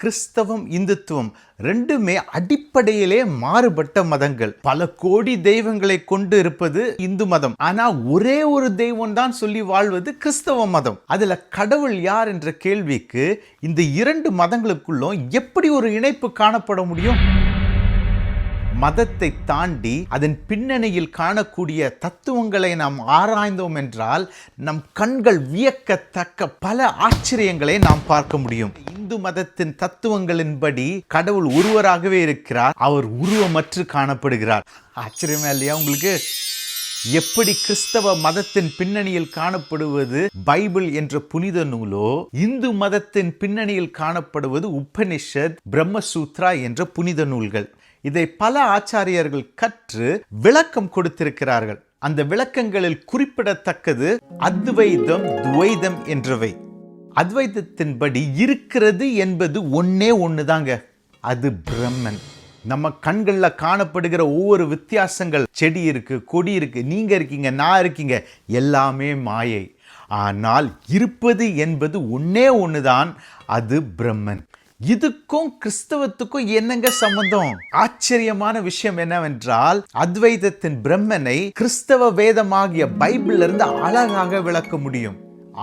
கிறிஸ்தவம் இந்துத்துவம் ரெண்டுமே அடிப்படையிலே மாறுபட்ட மதங்கள். பல கோடி தெய்வங்களை கொண்டு இருப்பது இந்து மதம். ஆனா ஒரே ஒரு தெய்வம் தான் சொல்லி வாழ்வது கிறிஸ்தவ மதம். அதுல கடவுள் யார் என்ற கேள்விக்கு இந்த இரண்டு மதங்களுக்குள்ளும் எப்படி ஒரு இணைப்பு காணப்பட முடியும்? மதத்தை தாண்டி அதன் பின்னணியில் காணக்கூடிய தத்துவங்களை நாம் ஆராய்ந்தோம் என்றால் நம் கண்கள் வியக்கத்தக்க பல ஆச்சரியங்களை நாம் பார்க்க முடியும். இந்து மதத்தின் தத்துவங்களின்படி கடவுள் ஒருவராகவே இருக்கிறார், அவர் உருவமற்று காணப்படுகிறார். ஆச்சரியமா இல்லையா உங்களுக்கு? எப்படி கிறிஸ்தவ மதத்தின் பின்னணியில் காணப்படுவது பைபிள் என்ற புனித நூலோ, இந்து மதத்தின் பின்னணியில் காணப்படுவது உபனிஷத், பிரம்மசூத்ரா என்ற புனித நூல்கள். இதை பல ஆச்சாரியர்கள் கற்று விளக்கம் கொடுத்திருக்கிறார்கள். அந்த விளக்கங்களில் குறிப்பிடத்தக்கது அத்வைதம், துவைதம் என்றவை. அத்வைதத்தின்படி இருக்கிறது என்பது ஒன்னே ஒண்ணுதாங்க, அது பிரம்மன். நம்ம கண்கள்ல காணப்படுகிற ஒவ்வொரு வித்தியாசங்கள், செடி இருக்கு, கொடி இருக்கு, நீங்க இருக்கீங்க, நான் இருக்கீங்க, எல்லாமே மாயை. ஆனால் இருப்பது என்பது ஒன்னே ஒண்ணுதான், அது பிரம்மன். இதுக்கும் கிறிஸ்தவத்துக்கும் என்னங்க சம்பந்தம்? ஆச்சரியமான விஷயம் என்னவென்றால் அத்வைதத்தின் பிரம்மனை கிறிஸ்தவ வேதமாகிய பைபிள்ல இருந்து அழகாக விளக்க முடியும்.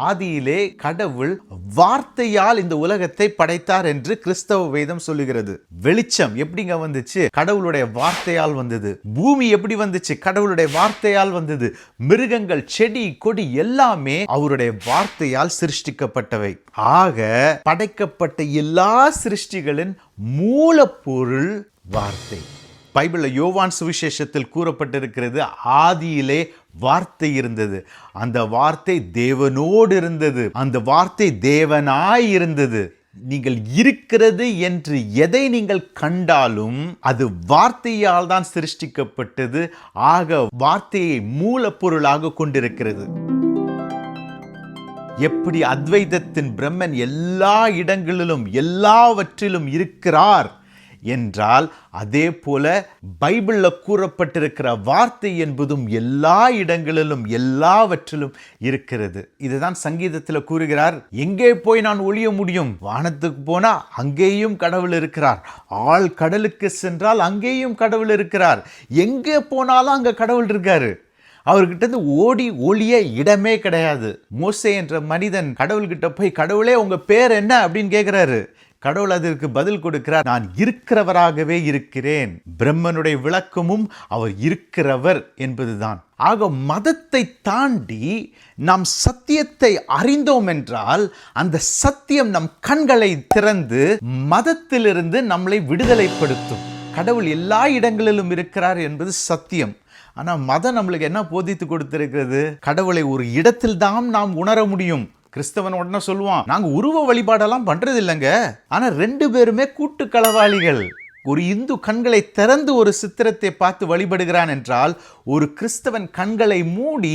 ஆதியிலே கடவுள் வார்த்தையால் இந்த உலகத்தை படைத்தார் என்று கிறிஸ்தவ வேதம் சொல்லுகிறது. வெளிச்சம் எப்படிங்க வந்துச்சு? கடவுளுடைய வார்த்தையால் வந்தது. பூமி எப்படி வந்துச்சு? கடவுளுடைய வார்த்தையால் வந்தது. மிருகங்கள், செடி, கொடி எல்லாமே அவருடைய வார்த்தையால் சிருஷ்டிக்கப்பட்டவை. ஆக படைக்கப்பட்ட எல்லா சிருஷ்டிகளின் மூலப்பொருள் வார்த்தை. பைபிள்ல யோவான் சுவிசேஷத்தில் கூறப்பட்டிருக்கிறது, ஆதியிலே வார்த்தை இருந்தது, அந்த வார்த்தை தேவனோடு இருந்தது, அந்த வார்த்தை தேவனாய் இருந்தது. நீங்கள் இருக்கிறது என்று எதை நீங்கள் கண்டாலும் அது வார்த்தையால் தான் சிருஷ்டிக்கப்பட்டது. ஆக வார்த்தையை மூலப்பொருளாக கொண்டிருக்கிறது. எப்படி அத்வைதத்தின் பிரம்மன் எல்லா இடங்களிலும் எல்லாவற்றிலும் இருக்கிறார் என்றால், அதே போல பைபிள்ல கூறப்பட்டிருக்கிற வார்த்தை என்பதும் எல்லா இடங்களிலும் எல்லாவற்றிலும் இருக்கிறது. இதுதான் சங்கீதத்தில் கூறுகிறார், எங்கே போய் நான் ஒளிய முடியும்? வானத்துக்கு போனா அங்கேயும் கடவுள் இருக்கிறார், ஆழ் கடலுக்கு சென்றால் அங்கேயும் கடவுள் இருக்கிறார், எங்கே போனாலும் அங்க கடவுள் இருக்காரு. அவர்கிட்ட இருந்து ஓடி ஒளிய இடமே கிடையாது. மோசே என்ற மனிதன் கடவுள்கிட்ட போய், கடவுளே உங்க பேர் என்ன அப்படின்னு கேட்கிறாரு. கடவுள் அதற்கு பதில் கொடுக்கிறார், நான் இருக்கிறவராகவே இருக்கிறேன். பிரம்மனுடைய விளக்கமும் அவர் இருக்கிறவர் என்பதுதான். ஆக மதத்தை தாண்டி நாம் சத்தியத்தை அறிந்தோம் என்றால் அந்த சத்தியம் நம் கண்களை திறந்து மதத்திலிருந்து நம்மளை விடுதலைப்படுத்தும். கடவுள் எல்லா இடங்களிலும் இருக்கிறார் என்பது சத்தியம். ஆனா மதம் நம்மளுக்கு என்ன போதித்து கொடுத்திருக்கிறது? கடவுளை ஒரு இடத்தில் தான் நாம் உணர முடியும். கிறிஸ்தவன் உடனே சொல்லுவான், நாங்க உருவ வழிபாடெல்லாம் பண்றது இல்லைங்க. ஆனா ரெண்டு பேருமே கூட்டு களவாளிகள். ஒரு இந்து கண்களை திறந்து ஒரு சித்திரத்தை பார்த்து வழிபடுகிறான் என்றால், ஒரு கிறிஸ்தவன் கண்களை மூடி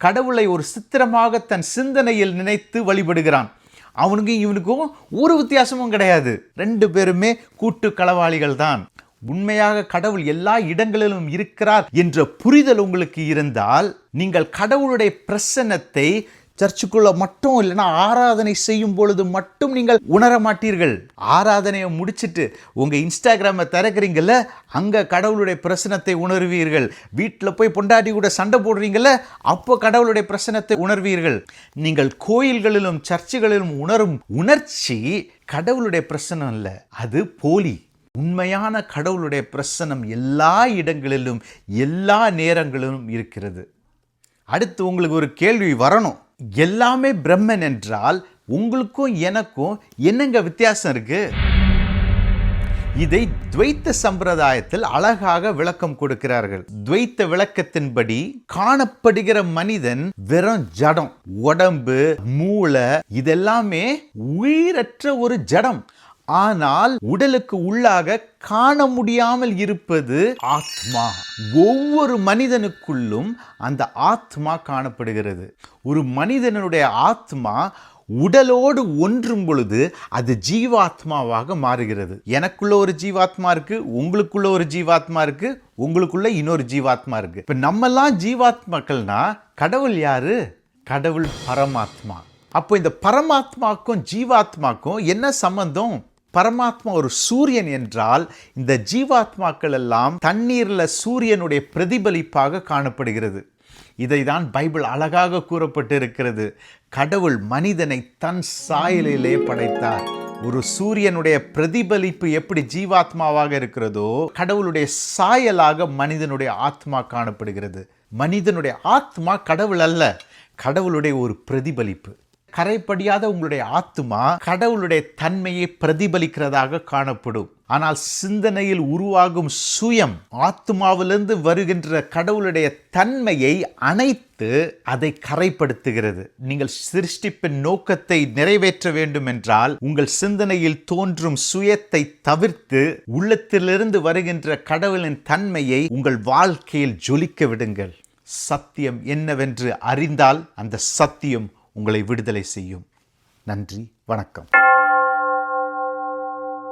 கடவுளை ஒரு சித்திரமாக தன் சிந்தனையில் நினைத்து வழிபடுகிறான். அவனுக்கும் இவனுக்கும் ஒரு வித்தியாசமும் கிடையாது. ரெண்டு பேருமே கூட்டு களவாளிகள் தான். உண்மையாக கடவுள் எல்லா இடங்களிலும் இருக்கிறார் என்ற புரிதல் உங்களுக்கு இருந்தால், நீங்கள் கடவுளுடைய பிரசன்னத்தை சர்ச்சுக்குள்ள மட்டும் இல்லைன்னா ஆராதனை செய்யும் பொழுது மட்டும் நீங்கள் உணர மாட்டீர்கள். ஆராதனையை முடிச்சுட்டு உங்க இன்ஸ்டாகிராமை திறக்கிறீங்கல்ல, அங்க கடவுளுடைய பிரசனத்தை உணர்வீர்கள். வீட்டில் போய் பொண்டாட்டி கூட சண்டை போடுறீங்கல்ல, அப்போ கடவுளுடைய பிரசனத்தை உணர்வீர்கள். நீங்கள் கோயில்களிலும் சர்ச்சுகளிலும் உணரும் உணர்ச்சி கடவுளுடைய பிரசனம் இல்லை, அது போலி. உண்மையான கடவுளுடைய பிரசனம் எல்லா இடங்களிலும் எல்லா நேரங்களிலும் இருக்கிறது. அடுத்து உங்களுக்கு ஒரு கேள்வி வரணும், எல்லாமே பிரம்மன் என்றால் உங்களுக்கும் எனக்கும் என்னங்க வித்தியாசம் இருக்கு? இதை துவைத்த சம்பிரதாயத்தில் அழகாக விளக்கம் கொடுக்கிறார்கள். துவைத்த விளக்கத்தின்படி காணப்படுகிற மனிதன் வெறும் ஜடம், உடம்பு, மூளை இதெல்லாமே உயிரற்ற ஒரு ஜடம். ஆனால் உடலுக்கு உள்ளாக காண முடியாமல் இருப்பது ஆத்மா. ஒவ்வொரு மனிதனுக்குள்ளும் அந்த ஆத்மா காணப்படுகிறது. ஒரு மனிதனுடைய ஆத்மா உடலோடு ஒன்றும் பொழுது அது ஜீவாத்மாவாக மாறுகிறது. எனக்குள்ள ஒரு ஜீவாத்மா இருக்கு, உங்களுக்குள்ள ஒரு ஜீவாத்மா இருக்கு, உங்களுக்குள்ள இன்னொரு ஜீவாத்மா இருக்கு. இப்ப நம்மெல்லாம் ஜீவாத்மாக்கள்னா கடவுள் யாரு? கடவுள் பரமாத்மா. அப்போ இந்த பரமாத்மாக்கும் ஜீவாத்மாக்கும் என்ன சம்பந்தம்? பரமாத்மா ஒரு சூரியன் என்றால் இந்த ஜீவாத்மாக்கள் எல்லாம் தண்ணீர்ல சூரியனுடைய பிரதிபலிப்பாக காணப்படுகிறது. இதை தான் பைபிள் அழகாக கூறப்பட்டிருக்கிறது. கடவுள் மனிதனை தன் சாயலிலே படைத்தார். ஒரு சூரியனுடைய பிரதிபலிப்பு எப்படி ஜீவாத்மாவாக இருக்கிறதோ, கடவுளுடைய சாயலாக மனிதனுடைய ஆத்மா காணப்படுகிறது. மனிதனுடைய ஆத்மா கடவுள் அல்ல, கடவுளுடைய ஒரு பிரதிபலிப்பு. கரைப்படியாத உங்களுடைய ஆத்மா கடவுளுடைய தன்மையை பிரதிபலிக்கிறதாக காணப்படும். ஆனால் சிந்தனையில் உருவாகும் சுயம் ஆத்மாவிலிருந்து வருகின்ற கடவுளுடைய தன்மையை அணைத்து அதை கரைப்படுத்துகிறது. நீங்கள் சிருஷ்டிப்பின் நோக்கத்தை நிறைவேற்ற வேண்டும் என்றால் உங்கள் சிந்தனையில் தோன்றும் சுயத்தை தவிர்த்து உள்ளத்திலிருந்து வருகின்ற கடவுளின் தன்மையை உங்கள் வாழ்க்கையில் ஜொலிக்க விடுங்கள். சத்தியம் என்னவென்று அறிந்தால் அந்த சத்தியம் உங்களை விடுதலை செய்யும். நன்றி, வணக்கம்.